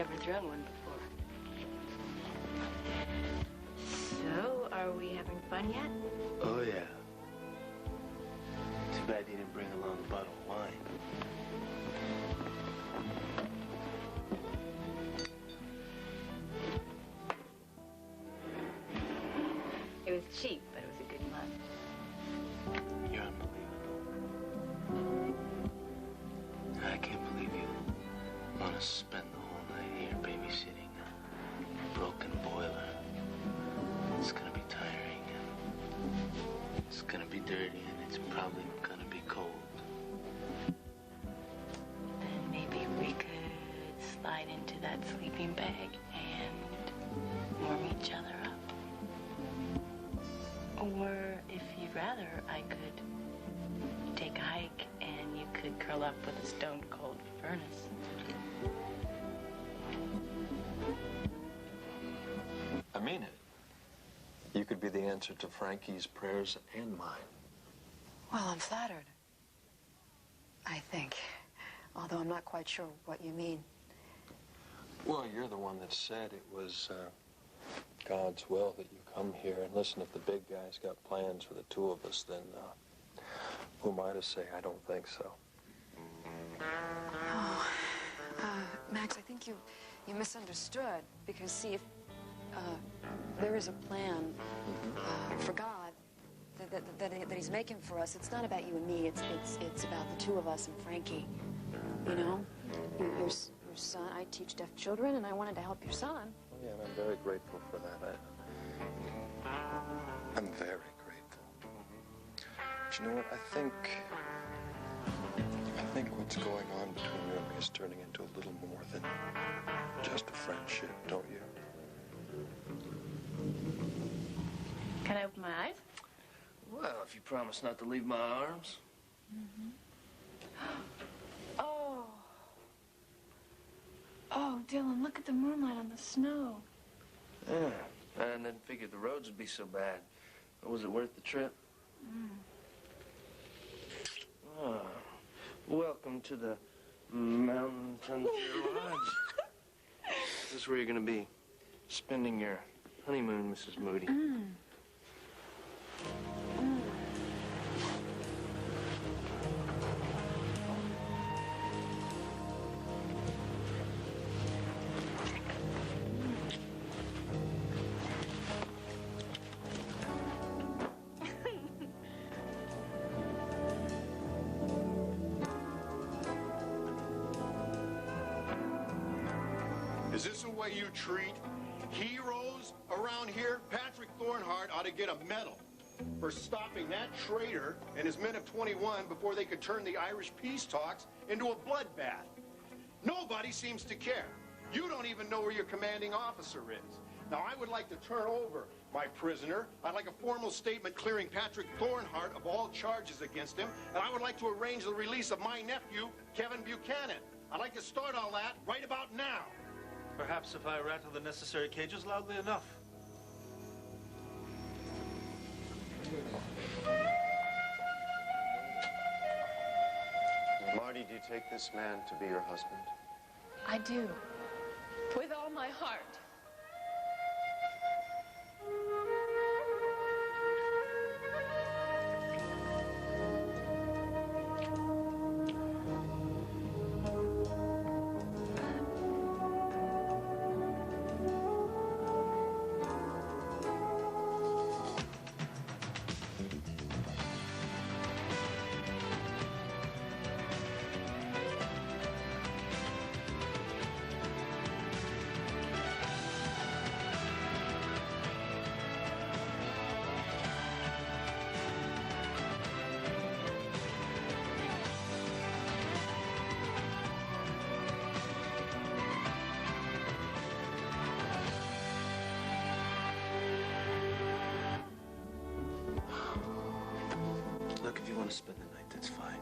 never thrown one before. So, are we having fun yet? Oh, yeah. Too bad you didn't bring along a bottle of wine. It was cheap, but it was a good month. You're unbelievable. I can't believe you want to spend the whole night here babysitting a broken boiler. It's going to be tiring, and it's going to be dirty, and it's probably going to be cold. Then maybe we could slide into that sleeping bag and warm each other up. Or, if you'd rather, I could take a hike and you could curl up with a stone-cold furnace. I mean it. You could be the answer to Frankie's prayers and mine. Well, I'm flattered. I think. Although I'm not quite sure what you mean. Well, you're the one that said it was God's will that you come here. And listen, if the big guy's got plans for the two of us, then who am I to say I don't think so? Oh, Max, I think you misunderstood. Because, see, if there is a plan for God that he's making for us, it's not about you and me. It's about the two of us and Frankie. You know? Your son, I teach deaf children, and I wanted to help your son. Yeah, and I'm very grateful for that. I'm very grateful. But you know what? I think what's going on between you and me is turning into a little more than just a friendship, don't you? Can I open my eyes? Well, if you promise not to leave my arms. Mm-hmm. Oh, Dylan, look at the moonlight on the snow. Yeah, I didn't figure the roads would be so bad. Was it worth the trip? Oh, welcome to the Mountain Frontier Lodge. This is where you're going to be spending your honeymoon, Mrs. Moody. Is this the way you treat heroes around here? Patrick Thornhart ought to get a medal for stopping that traitor and his men of 21 before they could turn the Irish peace talks into a bloodbath. Nobody seems to care. You don't even know where your commanding officer is. Now, I would like to turn over my prisoner. I'd like a formal statement clearing Patrick Thornhart of all charges against him, and I would like to arrange the release of my nephew, Kevin Buchanan. I'd like to start all that right about now. Perhaps if I rattle the necessary cages loudly enough. Marty, do you take this man to be your husband? I do. With all my heart. Look, if you want to spend the night, that's fine.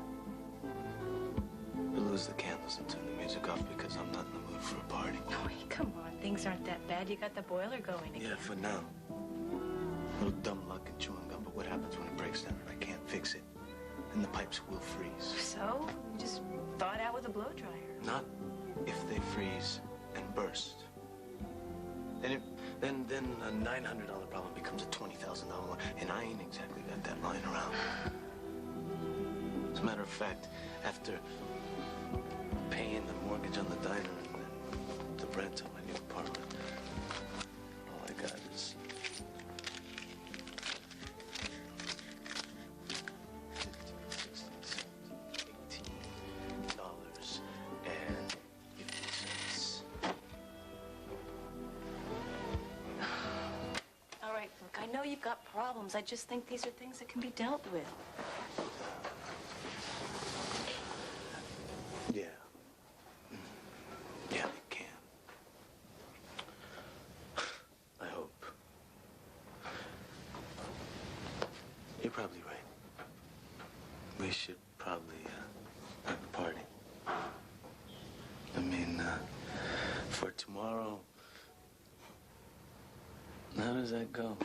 But lose the candles and turn the music off because I'm not in the mood for a party. Oh, come on. Things aren't that bad. You got the boiler going again. Yeah, for now. A little dumb luck and chewing gum, but what happens when it breaks down and I can't fix it? Then the pipes will freeze. So? You just thaw it out with a blow dryer. Not if they freeze and burst. And then a $900 problem becomes a $20,000 one, and I ain't exactly got that lying around. As a matter of fact, after paying the mortgage on the diner and the rent on my new apartment, all I got is $18.50. All right, look, I know you've got problems. I just think these are things that can be dealt with. Yeah. Yeah, it can. I hope. You're probably right. We should probably have a party. I mean, for tomorrow. How does that go?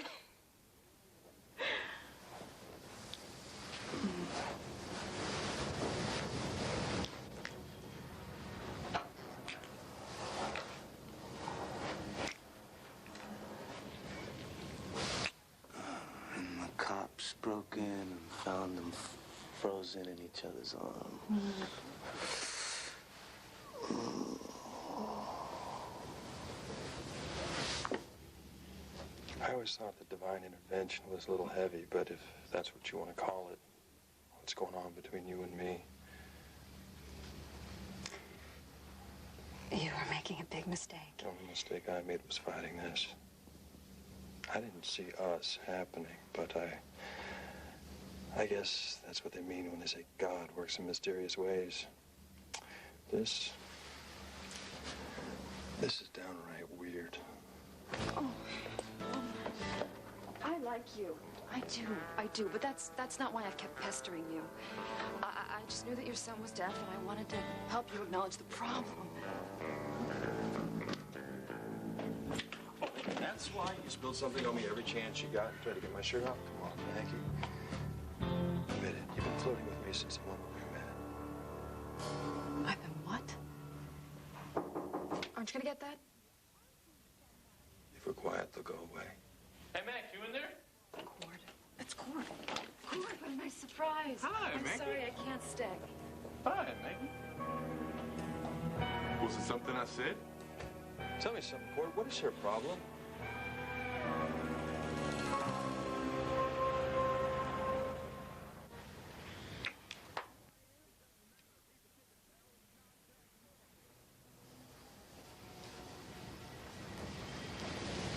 And the cops broke in and found them frozen in each other's arms. I always thought that divine intervention was a little heavy, but if that's what you want to call it, what's going on between you and me? You are making a big mistake. The only mistake I made was fighting this. I didn't see us happening, but I guess that's what they mean when they say God works in mysterious ways. This is downright weird. Oh, I like you. I do, but that's not why I've kept pestering you. I just knew that your son was deaf, and I wanted to help you acknowledge the problem. That's why you spilled something on me every chance you got and tried to get my shirt off? Come on, Maggie. Admit it. You've been flirting with me since the moment we met. I've been what? Aren't you gonna get that? If we're quiet, they'll go away. Hey, Mac, you in there? Cord. It's Cord. Cord, what a nice surprise. Hi, I'm Maggie. sorry I can't stay. Hi, Maggie. Was it something I said? Tell me something, Cord. What is your problem?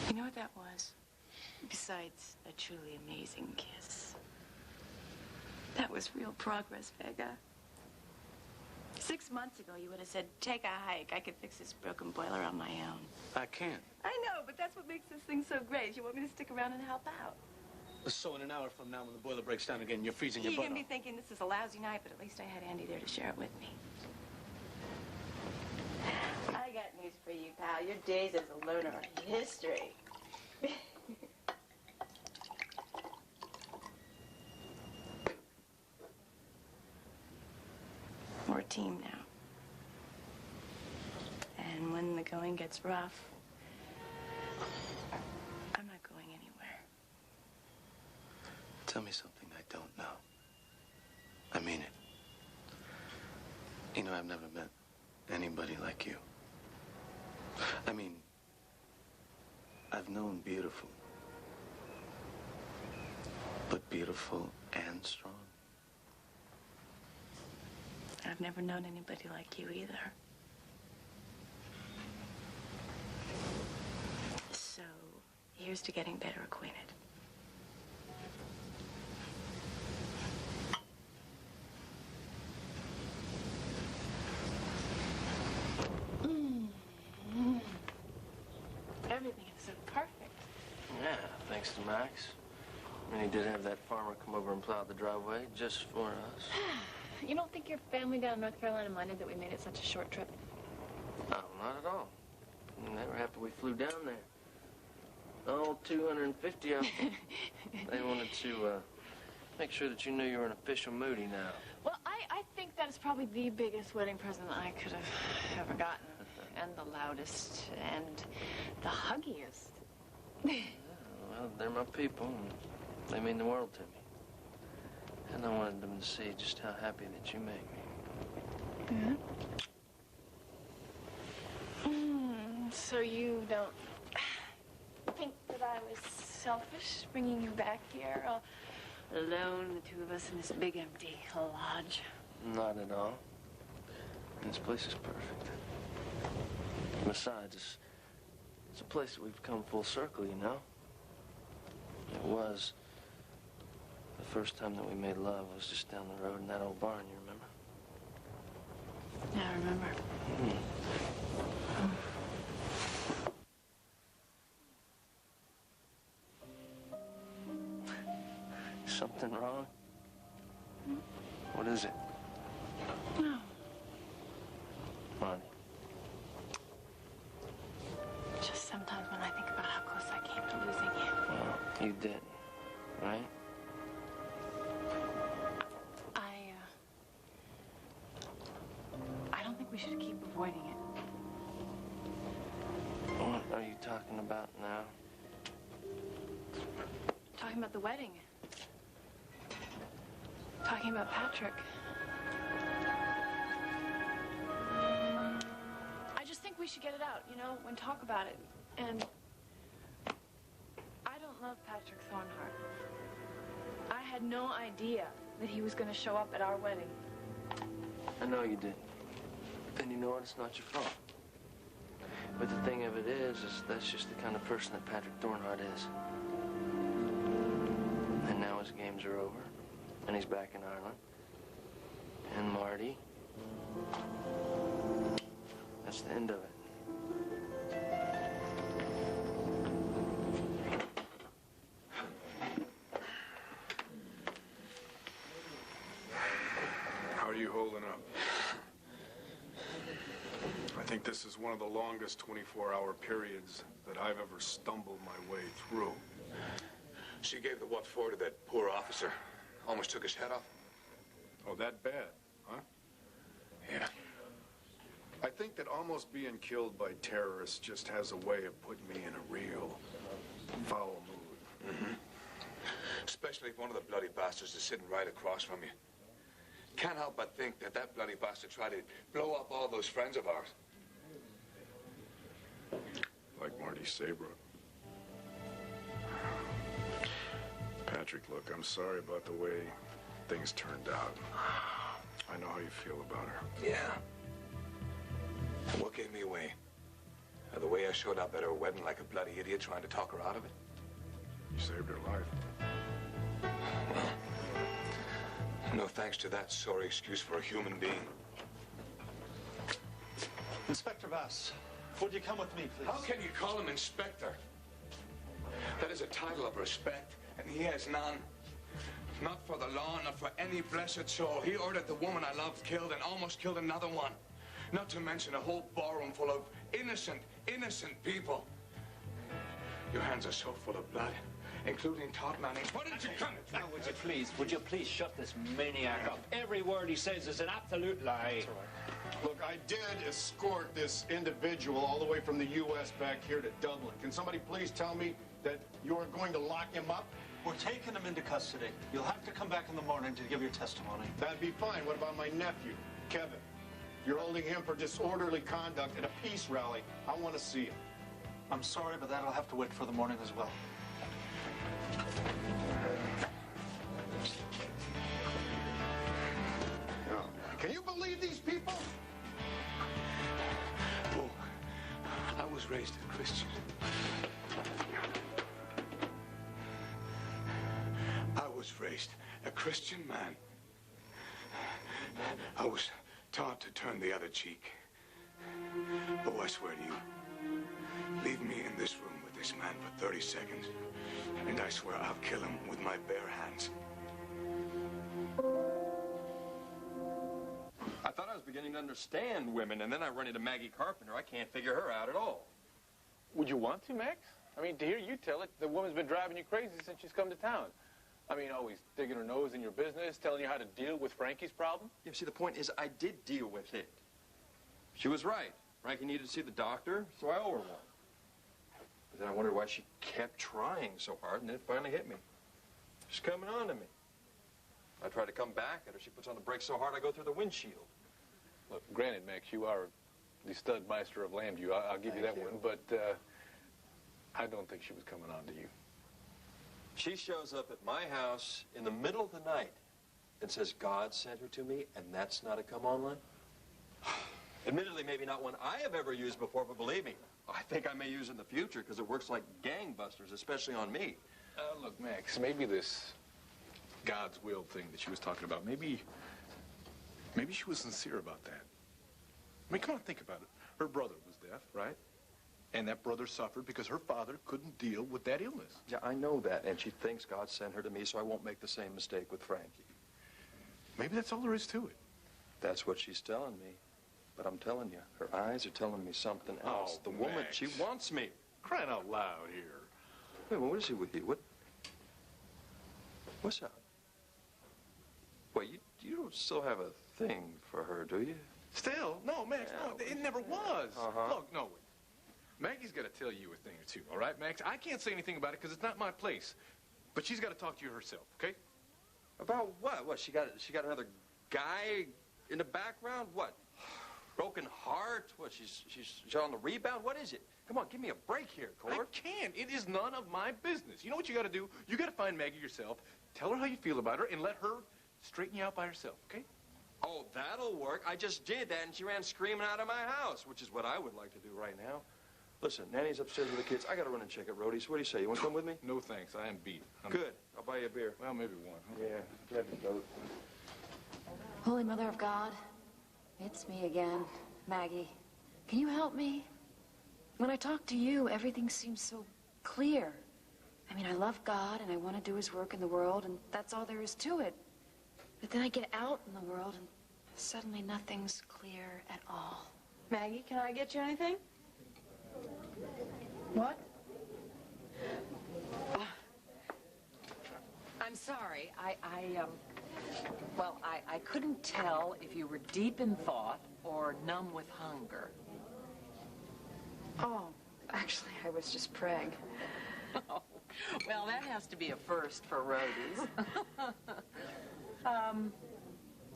You know what that was? Besides a truly amazing kiss. That was real progress, Vega. 6 months ago, you would have said, take a hike. I could fix this broken boiler on my own. I can't. I know, but that's what makes this thing so great. You want me to stick around and help out? So in an hour from now, when the boiler breaks down again, you're freezing your You're butt going to be off. thinking this is a lousy night, but at least I had Andy there to share it with me. I got news for you, pal. Your days as a loner are history. We're a team now. And when the going gets rough, I'm not going anywhere. Tell me something I don't know. I mean it. You know, I've never met anybody like you. I mean, I've known beautiful. But beautiful and strong. I've never known anybody like you either. So, here's to getting better acquainted. Everything is so perfect. Yeah, thanks to Max. And he did have that farmer come over and plow the driveway just for us. You don't think your family down in North Carolina minded that we made it such a short trip? No, not at all. And they were happy we flew down there. All 250 of them. They wanted to make sure that you knew you were an official Moody now. Well, I think that is probably the biggest wedding present I could have ever gotten. and the loudest and the huggiest. Well, they're my people, and they mean the world to me. And I wanted them to see just how happy that you make me. Yeah? So you don't think that I was selfish bringing you back here alone, the two of us in this big empty lodge? Not at all. This place is perfect. Besides, it's a place that we've come full circle, you know? It was. The first time that we made love was just down the road in that old barn, you remember? Yeah, I remember. Something wrong? What is it? No. Marty. Just sometimes when I think about how close I came to losing you. Well, you didn't, right? I don't think we should keep avoiding it. What are you talking about now? Talking about the wedding. Talking about Patrick. I just think we should get it out, you know, and talk about it. And I don't love Patrick Thornhart. I had no idea that he was going to show up at our wedding. I know you didn't. And you know what? It's not your fault. But the thing of it is that's just the kind of person that Patrick Thornhart is. And now his games are over. And he's back in Ireland. And Marty. That's the end of it. How are you holding up? I think this is one of the longest 24-hour periods that I've ever stumbled my way through. She gave the what for to that poor officer. Almost took his head off. Oh, that bad, huh? Yeah. I think that almost being killed by terrorists just has a way of putting me in a real foul mood. Mm-hmm. Especially if one of the bloody bastards is sitting right across from you. Can't help but think that that bloody bastard tried to blow up all those friends of ours. Like Marty Saybrook. Patrick, look, I'm sorry about the way things turned out. I know how you feel about her. Yeah. And what gave me away? The way I showed up at her wedding like a bloody idiot trying to talk her out of it? You saved her life. Well, no thanks to that sorry excuse for a human being. Inspector Bass, would you come with me, please? How can you call him Inspector? That is a title of respect, and he has none. Not for the law, not for any blessed soul. He ordered the woman I loved killed and almost killed another one. Not to mention a whole ballroom full of innocent people. Your hands are so full of blood, including Todd Manning's. Why didn't you come? Now, would you please shut this maniac up? Every word he says is an absolute lie. Look, I did escort this individual all the way from the U.S. back here to Dublin. Can somebody please tell me that you are going to lock him up? We're taking him into custody. You'll have to come back in the morning to give your testimony. That'd be fine. What about my nephew, Kevin? You're holding him for disorderly conduct at a peace rally. I want to see him. I'm sorry, but that'll have to wait for the morning as well. Can you believe these people? Oh, I was raised a Christian. I was raised a Christian man. I was taught to turn the other cheek. Oh, I swear to you, leave me in this room with this man for 30 seconds, and I swear I'll kill him with my bare hands. I thought I was beginning to understand women, and then I run into Maggie Carpenter. I can't figure her out at all. Would you want to, Max? I mean, to hear you tell it, the woman's been driving you crazy since she's come to town. I mean, always digging her nose in your business, telling you how to deal with Frankie's problem. Yeah, see, the point is I did deal with it. She was right. Frankie needed to see the doctor, so I owe her one. But then I wondered why she kept trying so hard, and then it finally hit me. She's coming on to me. I try to come back at her. She puts on the brakes so hard I go through the windshield. Look, granted, Max, you are the stud meister of Lambview. I'll give you that one, but I don't think she was coming on to you. She shows up at my house in the middle of the night and says God sent her to me, and that's not a come-on line? Admittedly, maybe not one I have ever used before, but believe me, I think I may use it in the future because it works like gangbusters, especially on me. Look, Max, maybe this God's will thing that she was talking about, maybe she was sincere about that. I mean, come on, think about it. Her brother was deaf, right? And that brother suffered because her father couldn't deal with that illness. Yeah, I know that, and she thinks God sent her to me so I won't make the same mistake with Frankie. Maybe that's all there is to it. That's what she's telling me. But I'm telling you, her eyes are telling me something else. The woman, Max. she wants me. Crying out loud here. Wait, well, what is he with you? What's up? Well, you don't still have a thing for her, do you? Still? No, Max, Yeah, no, it never was. Uh-huh. Look, no, wait. Maggie's got to tell you a thing or two, all right, Max? I can't say anything about it because it's not my place. But she's got to talk to you herself, okay? About what? What, she got another guy in the background? What? Broken heart? What, she's on the rebound? What is it? Come on, give me a break here, Cord. I can't. It is none of my business. You know what you got to do? You got to find Maggie yourself, tell her how you feel about her, and let her straighten you out by herself, okay? Oh, that'll work. I just did that, and she ran screaming out of my house, which is what I would like to do right now. Listen, Nanny's upstairs with the kids. I got to run and check at Rhodey's. What do you say? You want to come with me? No, thanks. I am beat. Good. I'll buy you a beer. Well, maybe one. Huh? Yeah, grab your goat. Holy Mother of God, it's me again, Maggie. Can you help me? When I talk to you, everything seems so clear. I mean, I love God, and I want to do his work in the world, and that's all there is to it. But then I get out in the world, and suddenly nothing's clear at all. Maggie, can I get you anything? What? I'm sorry. I couldn't tell if you were deep in thought or numb with hunger. Oh, actually, I was just praying. Oh, well, that has to be a first for roadies.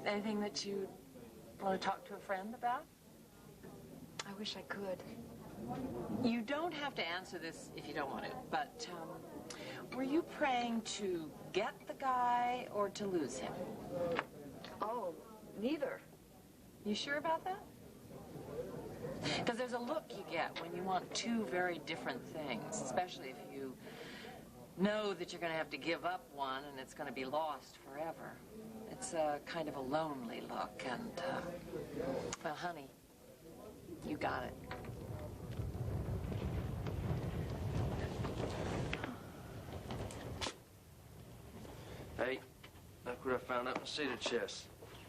Anything that you want to talk to a friend about? I wish I could. You don't have to answer this if you don't want to, but were you praying to get the guy or to lose him? Oh, neither. You sure about that? Because there's a look you get when you want two very different things, especially if you know that you're going to have to give up one and it's going to be lost forever. It's a kind of a lonely look, and, well, honey, you got it. Hey, look what I found up in the cedar chest.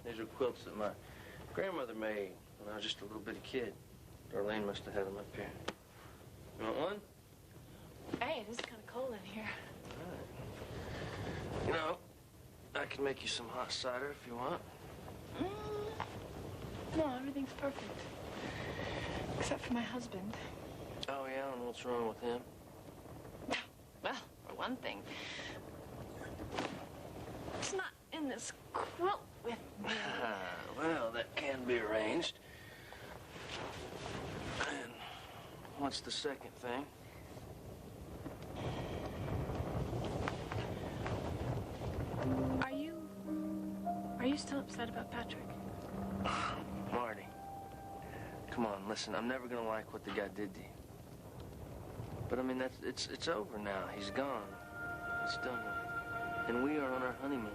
These are quilts that my grandmother made when I was just a little bitty kid. Darlene must have had them up here. You want one? Hey, it is kind of cold in here. All right. You know, I can make you some hot cider if you want. No, everything's perfect. Except for my husband. Oh, yeah, and what's wrong with him? Well, for one thing, it's not in this quilt with me. Well, that can be arranged. And what's the second thing? Are you still upset about Patrick? Marty, come on, listen, I'm never gonna like what the guy did to you. But I mean, it's over now. He's gone. It's done with. And we are on our honeymoon.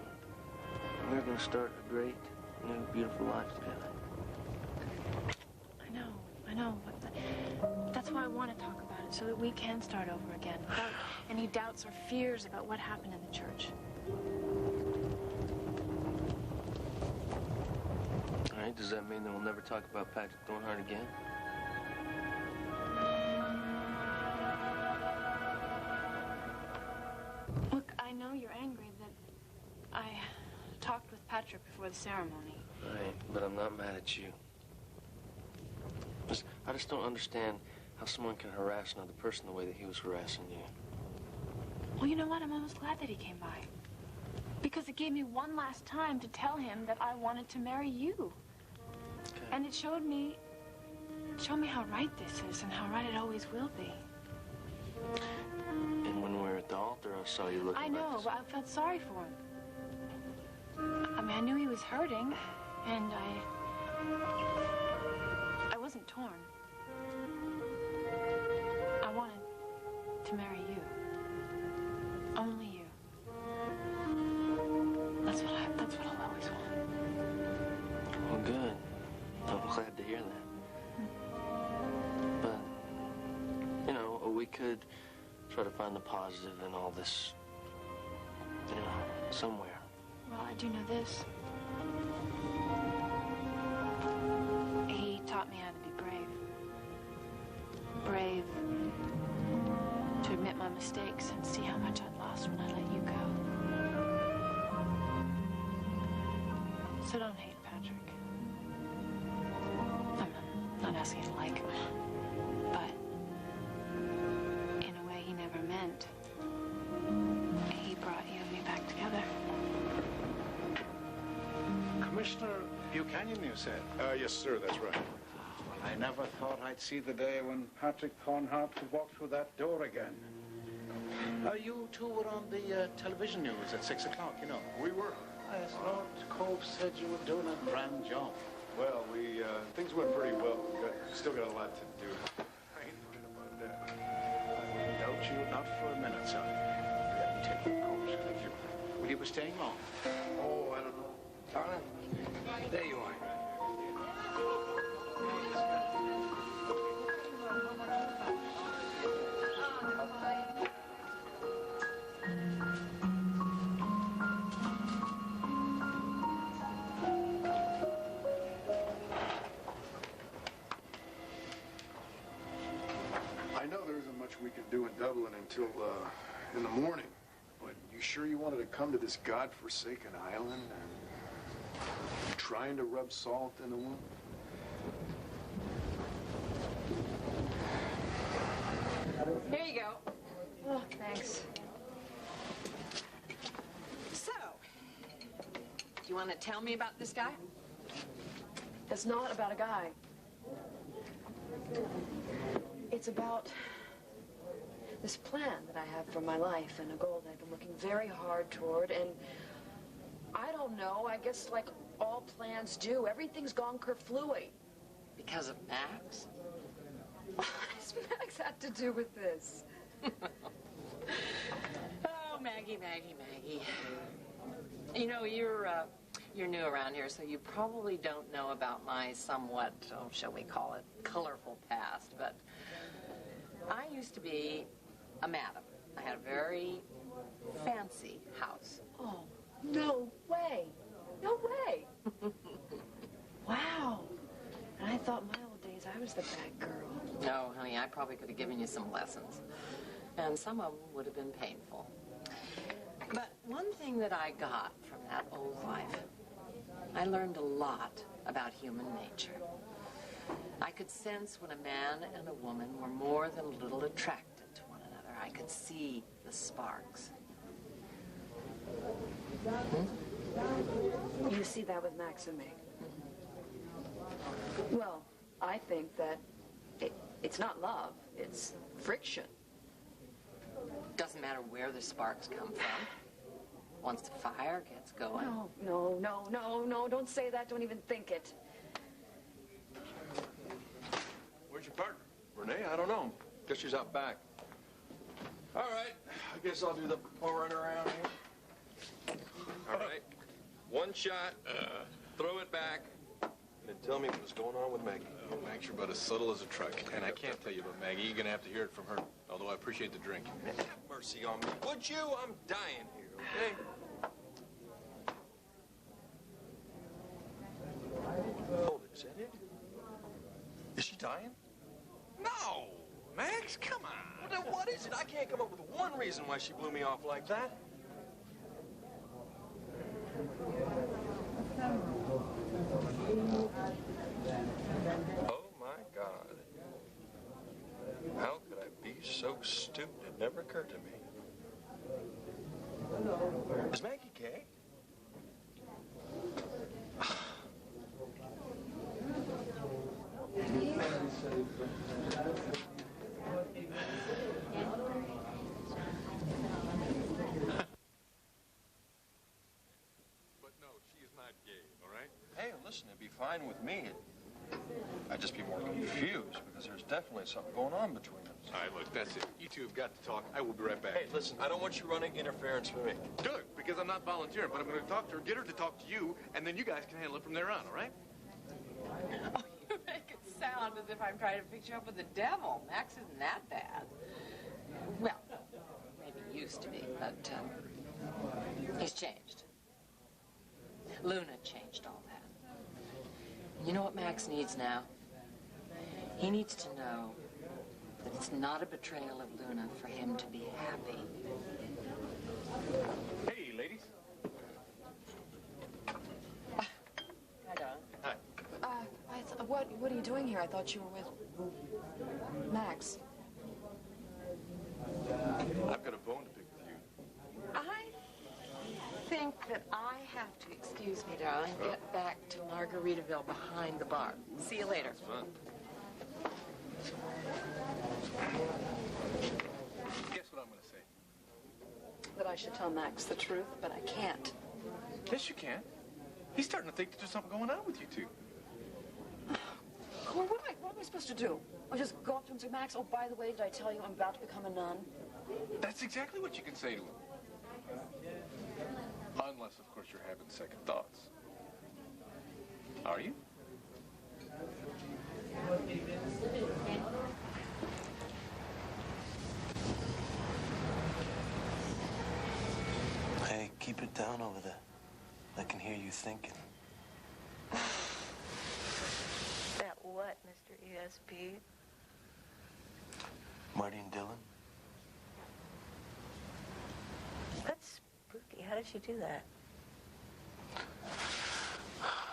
And we're gonna start a great, new, beautiful life together. I know, but that's why I want to talk about it, so that we can start over again, without any doubts or fears about what happened in the church. All right, does that mean that we'll never talk about Patrick Thornhart again? Look, I know you're angry that I talked with Patrick before the ceremony. Right, but I'm not mad at you. I just don't understand how someone can harass another person the way that he was harassing you. Well, you know what? I'm almost glad that he came by. Because it gave me one last time to tell him that I wanted to marry you. Okay. And it showed me how right this is and how right it always will be. And when we were at the altar, I saw you looking I know, like but I felt sorry for him. I mean, I knew he was hurting, and I wasn't torn. I wanted to marry you. Only you. That's what I'll always want. Well, good. I'm glad to hear that. But, you know, we could try to find the positive in all this, you know, somewhere. Well, I do know this. He taught me how to be brave. Brave to admit my mistakes and see how much I'd lost when I let you go. So don't hate Patrick. I'm not asking you to like him. But in a way he never meant, he brought you and me back together. Commissioner Buchanan, you said? Yes, sir, that's right. Well, I never thought I'd see the day when Patrick Thornhart could walk through that door again. You two were on the television news at 6 o'clock, you know. We were. Yes, Lord Cove said you were doing a grand job. Well, things went pretty well. Still got a lot to do. I ain't worried about that. I doubt you not for a minute, sir. Let me take your coat. Thank you. Will you be staying long? Oh, I don't know. Darling, there you are. I know there isn't much we could do in Dublin until in the morning. But you sure you wanted to come to this godforsaken island and trying to rub salt in the wound? Here you go. Oh, thanks. So, do you want to tell me about this guy? It's not about a guy. It's about this plan that I have for my life and a goal that I've been working very hard toward. And I don't know, I guess like all plans do, everything's gone kerflooey. Because of Max? What does Max have to do with this? Oh, Maggie, Maggie, Maggie. You know, you're new around here, so you probably don't know about my somewhat, shall we call it, colorful past. But I used to be a madam. I had a very fancy house. Oh, no way. No way. Wow. And I thought my old days I was the bad girl. No, honey, I probably could have given you some lessons. And some of them would have been painful. But one thing that I got from that old life, I learned a lot about human nature. I could sense when a man and a woman were more than a little attracted to one another. I could see the sparks. You see that with Max and me? Well, I think that it's not love, it's friction. Doesn't matter where the sparks come from. Once the fire gets going. No, don't say that, don't even think it. Where's your partner? Renee? I don't know. Guess she's out back. All right. I guess I'll do the pouring around here. All right. One shot. Throw it back. And tell me what's going on with Maggie. Oh, Max, you're about as subtle as a truck. And I can't tell you about Maggie. You're going to have to hear it from her. Although I appreciate the drink. Have mercy on me. Would you? I'm dying here, okay? Hold it. Is that it? Is she dying? No! Max, come on. Well, then what is it? I can't come up with one reason why she blew me off like that. Oh, my God. never occurred to me. Is Maggie gay? But no, she is not gay, all right? Hey, listen, it'd be fine with me. I'd just be more confused because there's definitely something going on between us. All right, look, that's it. You two have got to talk. I will be right back. Hey, listen, I don't want you running interference with me. Good, because I'm not volunteering, but I'm going to talk to her, get her to talk to you, and then you guys can handle it from there on, all right? Oh, you make it sound as if I'm trying to fix you up with the devil. Max isn't that bad. Well, maybe he used to be, but he's changed. Luna changed all that. You know what Max needs now? He needs to know that it's not a betrayal of Luna for him to be happy. Hey, ladies. Hi, darling. Hi. What are you doing here? I thought you were with Max. I've got a bone to pick with you. I think that I have to, excuse me, darling, get back to Margaritaville behind the bar. See you later. It's fun. Guess what I'm going to say? That I should tell Max the truth, but I can't. Yes, you can. He's starting to think that there's something going on with you two. Well, what am I supposed to do? I'll just go up to him and say, Max, oh, by the way, did I tell you I'm about to become a nun? That's exactly what you can say to him. Unless, of course, you're having second thoughts. Are you? Hey, keep it down over there. I can hear you thinking. That what, Mr. ESP? Marty and Dylan? That's spooky. How did she do that?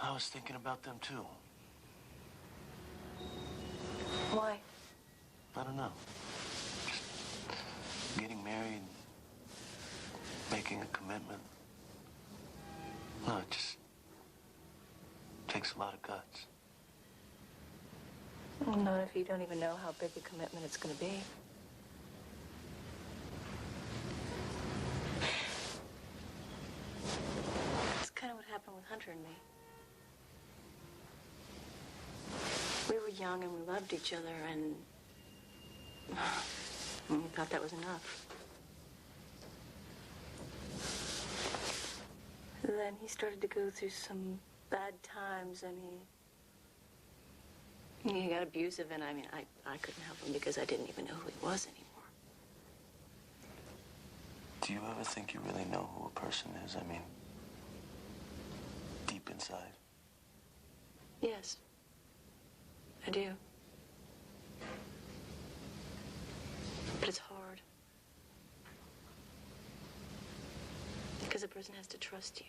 I was thinking about them, too. Why? I don't know. Just getting married, making a commitment. No, it just takes a lot of guts. Well, not if you don't even know how big a commitment it's going to be. That's kind of what happened with Hunter and me. We were young and we loved each other and we thought that was enough. Then he started to go through some bad times and he got abusive, and I mean, I couldn't help him because I didn't even know who he was anymore. Do you ever think you really know who a person is? I mean, deep inside? Yes, I do. But it's hard. Because a person has to trust you.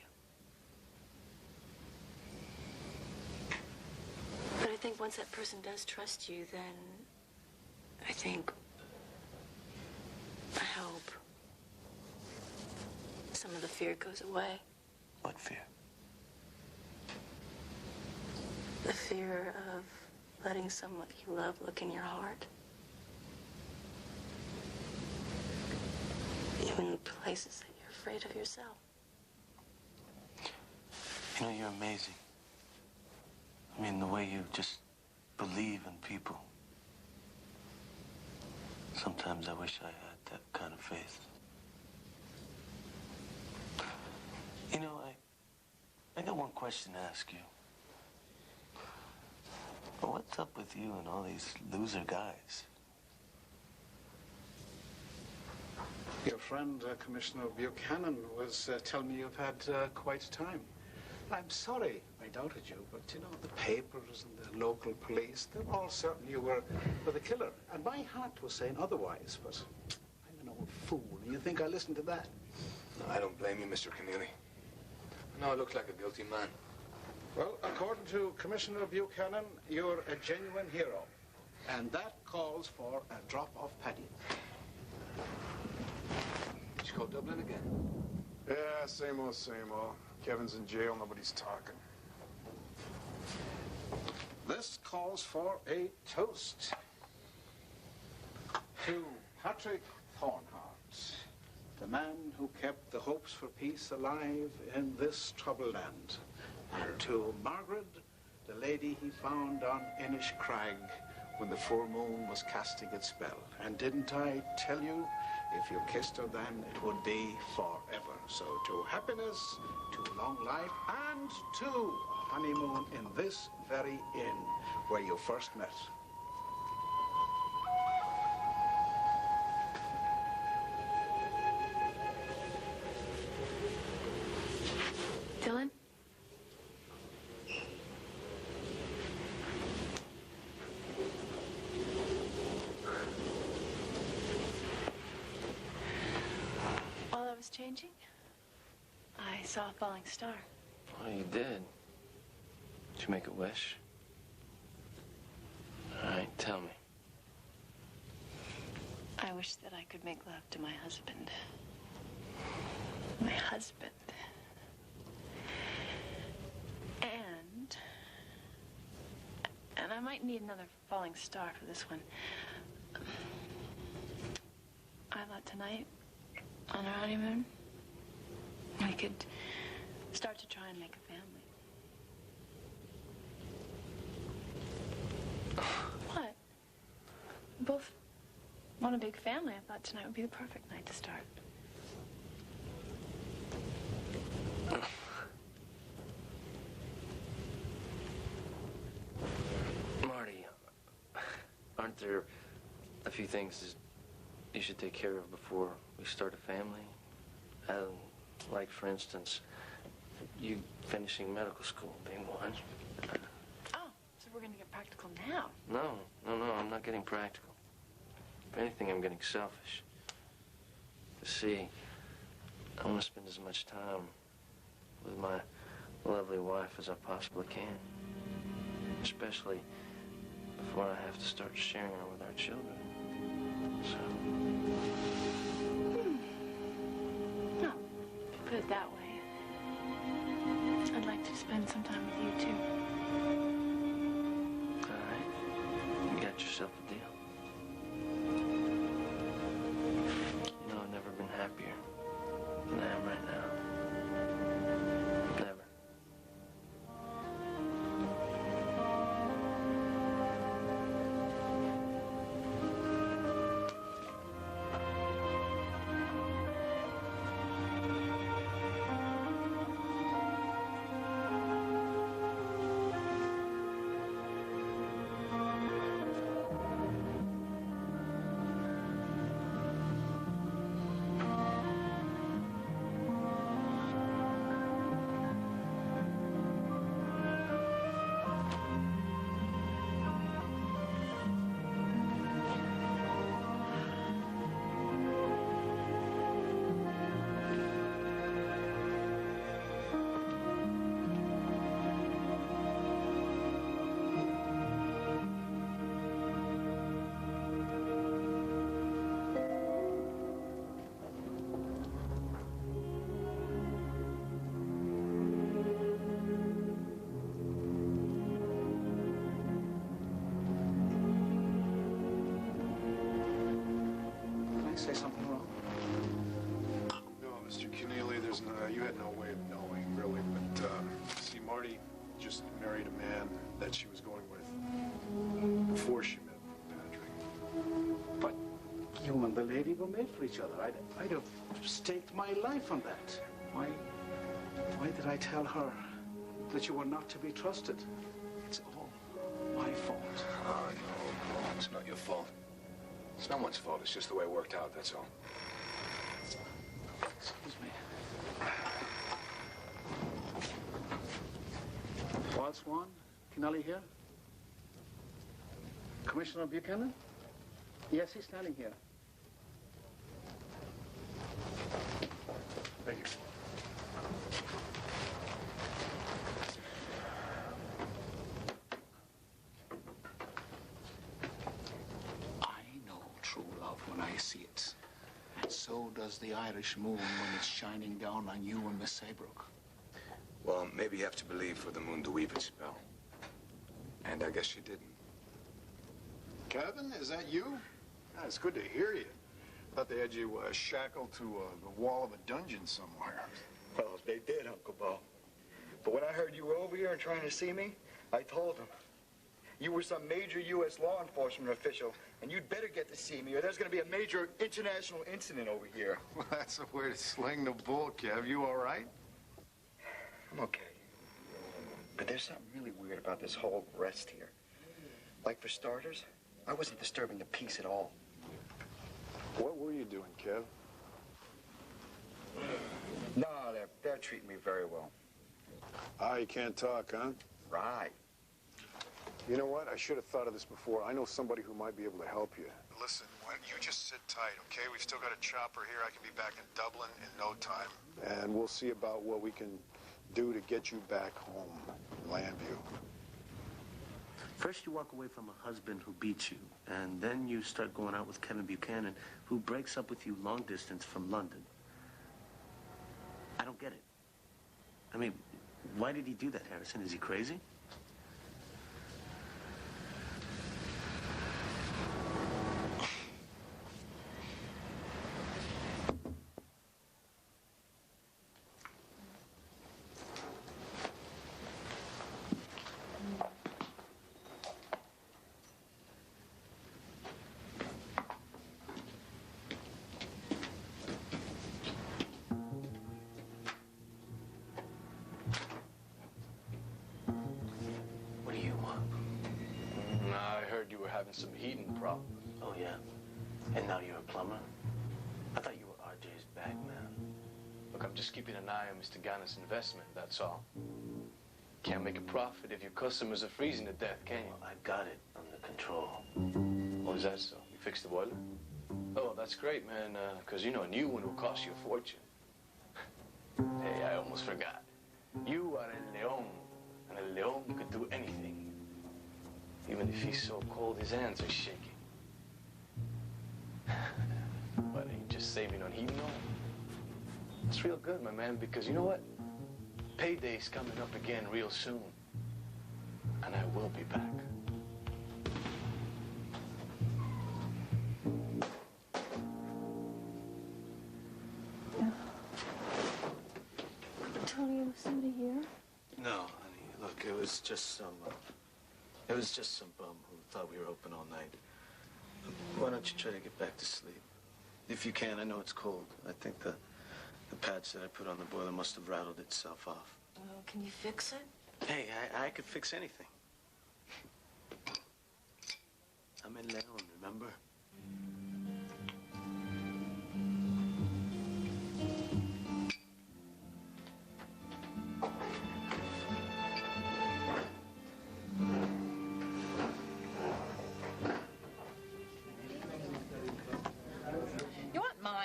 But I think once that person does trust you, then I think, I hope, some of the fear goes away. What fear? The fear of letting someone you love look in your heart. Even the places that you're afraid of yourself. You know, you're amazing. I mean, the way you just believe in people. Sometimes I wish I had that kind of faith. You know, I got one question to ask you. What's up with you and all these loser guys? Your friend, Commissioner Buchanan, was telling me you've had quite a time. I'm sorry I doubted you, but, you know, the papers and the local police, they're all certain you were the killer. And my heart was saying otherwise, but I'm an old fool, and you think I listened to that? No, I don't blame you, Mr. Keneally. I know I look like a guilty man. Well, according to Commissioner Buchanan, you're a genuine hero. And that calls for a drop of Paddy. Did you call Dublin again? Yeah, same old, same old. Kevin's in jail, nobody's talking. This calls for a toast to Patrick Thornhart, the man who kept the hopes for peace alive in this troubled land, and to Margaret, the lady he found on Inish Crag when the full moon was casting its spell. And didn't I tell you, if you kissed her then, it would be forever. So to happiness, to long life, and to a honeymoon in this very inn where you first met. Dylan? While I was changing, I saw a falling star. Oh, you did? Did you make a wish? All right, tell me. I wish that I could make love to my husband. My husband. And I might need another falling star for this one. I thought tonight, on our honeymoon, we could start to try and make a family. What? We both want a big family. I thought tonight would be the perfect night to start. Marty, aren't there a few things you should take care of before we start a family? Like, for instance, you finishing medical school being one. Oh, so we're going to get practical now. No, I'm not getting practical. If anything, I'm getting selfish. You see, I want to spend as much time with my lovely wife as I possibly can. Especially before I have to start sharing her with our children. So... No, put it that way. I'd like to spend some time with you, too. All right. You got yourself a deal. You know, I've never been happier than I am right now. Never. Say something wrong? No, Mr. Keneally, there's no, you had no way of knowing, really. But, see, Marty just married a man that she was going with before she met Patrick. But you and the lady were made for each other. I'd have staked my life on that. Why did I tell her that you were not to be trusted? It's all my fault. Oh, no, it's not your fault. It's no one's fault. It's just the way it worked out, that's all. Excuse me. Waltz one, Keneally here. Commissioner Buchanan? Yes, he's standing here. Thank you. I know true love when I see it. so does the Irish moon when it's shining down on you and Miss Saybrook. Well, maybe you have to believe for the moon to weave its spell. And I guess she didn't. Kevin, is that you? Ah, it's good to hear you. Thought they had you shackled to the wall of a dungeon somewhere. Well, they did, Uncle Bo. But when I heard you were over here and trying to see me, I told them. You were some major U.S. law enforcement official, and you'd better get to see me, or there's going to be a major international incident over here. Well, that's a way to sling the bull, Kev. You all right? I'm okay. But there's something really weird about this whole rest here. Like, for starters, I wasn't disturbing the peace at all. What were you doing, Kev? No, they're treating me very well. Ah, you can't talk, huh? Right. You know what? I should have thought of this before. I know somebody who might be able to help you. Listen, you just sit tight, okay? We've still got a chopper here. I can be back in Dublin in no time. And we'll see about what we can do to get you back home, Landview. First you walk away from a husband who beats you, and then you start going out with Kevin Buchanan, who breaks up with you long distance from London. I don't get it. I mean, why did he do that, Harrison? Is he crazy? Having some heating problems. Oh, yeah? And now you're a plumber? I thought you were RJ's bag man. Look, I'm just keeping an eye on Mr. Ganna's investment, that's all. Can't make a profit if your customers are freezing to death, can you? Well, I got it under control. Oh, is that so? You fixed the boiler? Oh, that's great, man, because, you know, a new one will cost you a fortune. Hey, I almost forgot. You are a león, and a león could do anything. Even if he's so cold, his hands are shaking. What, are you just saving on heating oil? It's real good, my man, because you know what? Payday's coming up again real soon. And I will be back. Tony, was somebody here? No, honey. Look, it was just some bum who thought we were open all night. Why don't you try to get back to sleep? If you can, I know it's cold. I think the patch that I put on the boiler must have rattled itself off. Well, can you fix it? Hey, I could fix anything. I'm in León, remember?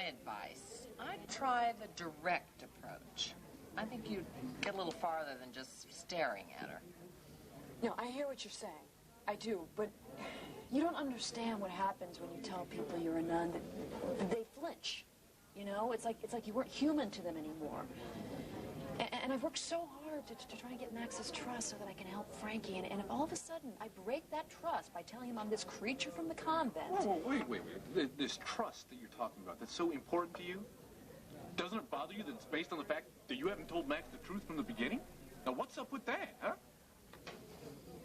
Advice. I'd try the direct approach. I think you'd get a little farther than just staring at her. No, I hear what you're saying. I do, but you don't understand what happens when you tell people you're a nun. That they flinch. You know, it's like you weren't human to them anymore. And I've worked so hard to try and get Max's trust so that I can help Frankie. And if all of a sudden I break that trust by telling him I'm this creature from the convent... Whoa, wait. This trust that you're talking about, that's so important to you? Doesn't it bother you that it's based on the fact that you haven't told Max the truth from the beginning? Now, what's up with that, huh?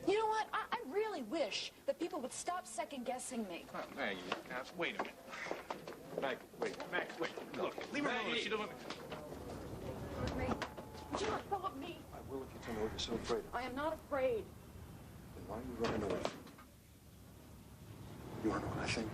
You know what? I really wish that people would stop second-guessing me. Oh, Maggie, wait a minute. Maggie, wait. Max, wait. Look, leave her alone if she doesn't... Would you let go of me? I will if you tell me what you're so afraid of. I am not afraid. Then why are you running away from me? You want to know what I think?